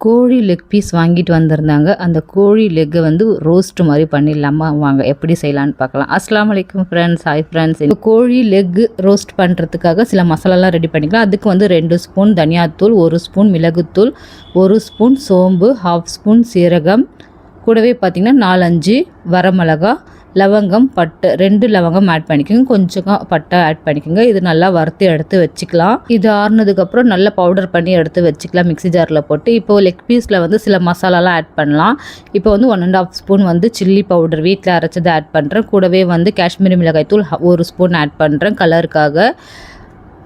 கோழி leg piece வாங்கிட்டு வந்திருந்தாங்க. அந்த கோழி லெக்கை வந்து ரோஸ்ட் மாதிரி பண்ணிடலாமா, வாங்க எப்படி செய்யலான்னு பார்க்கலாம். அஸ்ஸலாமு அலைக்கும் ஃப்ரெண்ட்ஸ். Hi friends. இந்த கோழி லெக் ரோஸ்ட் பண்ணுறதுக்காக சில மசாலாலாம் ரெடி பண்ணிக்கலாம். அதுக்கு வந்து 2 ஸ்பூன் தனியாத்தூள், 1 ஸ்பூன் மிளகுத்தூள், 1 ஸ்பூன் சோம்பு, 1/2 ஸ்பூன் சீரகம், கூடவே பார்த்திங்கன்னா 4-5 வரமிளகா, லவங்கம், பட்டை 2 லவங்கம் ஆட் பண்ணிக்கோங்க, கொஞ்சம் பட்டை ஆட் பண்ணிக்கோங்க. இது நல்லா வறுத்து எடுத்து வச்சுக்கலாம். இது ஆறுனதுக்கப்புறம் நல்லா பவுடர் பண்ணி எடுத்து வச்சுக்கலாம் மிக்ஸி ஜாரில் போட்டு. இப்போது லெக் பீஸில் வந்து சில மசாலாலாம் ஆட் பண்ணலாம். இப்போ வந்து 1.5 ஸ்பூன் வந்து சில்லி பவுடர் வீட்டில் அரைச்சதை ஆட் பண்ணுறேன். கூடவே வந்து காஷ்மீரி மிளகாய் தூள் 1 ஸ்பூன் ஆட் பண்ணுறேன் கலருக்காக.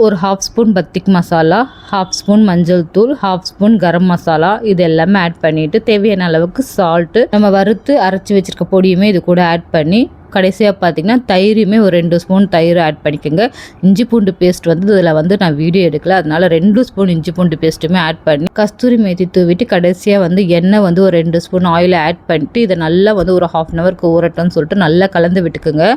ஒரு 1/2 ஸ்பூன் பத்திக் மசாலா, 1/2 ஸ்பூன் மஞ்சள் தூள், 1/2 ஸ்பூன் கரம் மசாலா, இது எல்லாமே ஆட் பண்ணிவிட்டு தேவையான அளவுக்கு சால்ட்டு, நம்ம வறுத்து அரைச்சி வச்சுருக்க பொடியுமே இது கூட ஆட் பண்ணி, கடைசியாக பார்த்திங்கன்னா தயிருமே ஒரு 2 ஸ்பூன் தயிர் ஆட் பண்ணிக்கோங்க. இஞ்சி பூண்டு பேஸ்ட் வந்து இதில் வந்து நான் வீடியோ எடுக்கல, அதனால் 2 ஸ்பூன் இஞ்சி பூண்டு பேஸ்ட்டுமே ஆட் பண்ணி, கஸ்தூரி மேத்தி தூவிட்டு கடைசியாக வந்து எண்ணெய் வந்து ஒரு 2 ஸ்பூன் ஆயில் ஆட் பண்ணிட்டு இதை நல்லா வந்து ஒரு 1/2 ஹவருக்கு ஊறட்டும்னு சொல்லிட்டு நல்லா கலந்து விட்டுக்குங்க.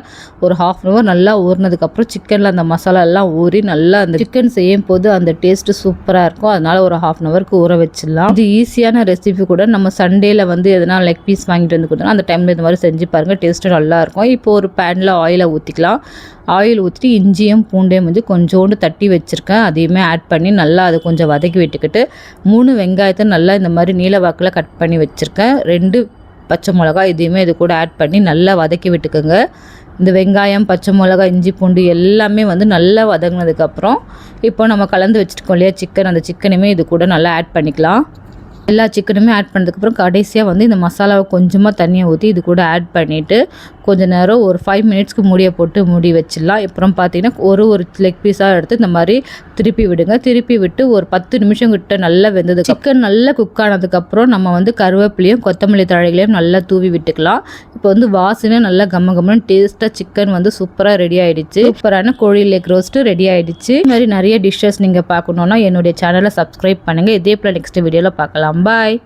ஒரு 1/2 ஹவர் நல்லா ஊறினதுக்கப்புறம் சிக்கனில் அந்த மசாலா எல்லாம் ஊறி நல்லா அந்த சிக்கன் செய்யும் போது அந்த டேஸ்ட்டு சூப்பராக இருக்கும். அதனால் ஒரு 1/2 ஹவருக்கு ஊற வச்சிடலாம். இது ஈஸியான ரெசிபி கூட. நம்ம சண்டேல வந்து எதனா லெக் பீஸ் வாங்கிட்டு வந்து கொடுத்தோம்னா அந்த டைமில் இந்த மாதிரி செஞ்சு பாருங்கள், டேஸ்ட்டு நல்லாயிருக்கும். இப்போ ஒரு பேனில் ஆயிலை ஊற்றிக்கலாம். ஆயில் ஊற்றிட்டு இஞ்சியும் பூண்டையும் வந்து கொஞ்சோண்டு தட்டி வச்சுருக்கேன், அதையுமே ஆட் பண்ணி நல்லா அதை கொஞ்சம் வதக்கி விட்டுக்கிட்டு 3 வெங்காயத்தை நல்லா இந்த மாதிரி நீல வாக்கில் கட் பண்ணி வச்சுருக்கேன். 2 பச்சை மிளகா இதையுமே இது கூட ஆட் பண்ணி நல்லா வதக்கி விட்டுக்குங்க. இந்த வெங்காயம், பச்சை மிளகா, இஞ்சி பூண்டு எல்லாமே வந்து நல்லா வதங்கினதுக்கப்புறம் இப்போ நம்ம கலந்து வச்சுருக்கோம் இல்லையா சிக்கன், அந்த சிக்கனுமே இது கூட நல்லா ஆட் பண்ணிக்கலாம். எல்லா சிக்கனுமே ஆட் பண்ணதுக்கப்புறம் கடைசியாக வந்து இந்த மசாலாவை கொஞ்சமாக தண்ணியை ஊற்றி இது கூட ஆட் பண்ணிவிட்டு கொஞ்சம் நேரம் ஒரு 5 மினிட்ஸ்க்கு மூடியை போட்டு மூடி வச்சிடலாம். அப்புறம் பார்த்தீங்கன்னா ஒரு லெக் பீஸாக எடுத்து இந்த மாதிரி திருப்பி விடுங்க. திருப்பி விட்டு ஒரு 10 நிமிஷம் கிட்ட நல்லா வெந்தது. சிக்கன் நல்லா குக் ஆனதுக்கப்புறம் நம்ம வந்து கருவேப்பிலையும் கொத்தமல்லி தழைகளையும் நல்லா தூவி விட்டுக்கலாம். இப்போ வந்து வாசனை நல்லா கம்மன்னு டேஸ்ட்டாக சிக்கன் வந்து சூப்பராக ரெடி ஆகிடுச்சு. சூப்பரான கோழி லெக் ரோஸ்ட்டு ரெடி ஆகிடுச்சு. இது மாதிரி நிறைய டிஷ்ஷஸ் நீங்கள் பார்க்கணுன்னா என்னுடைய சேனலை சப்ஸ்கிரைப் பண்ணுங்கள். இதே போல் நெக்ஸ்ட் வீடியோவில் பார்க்கலாம். பாய்.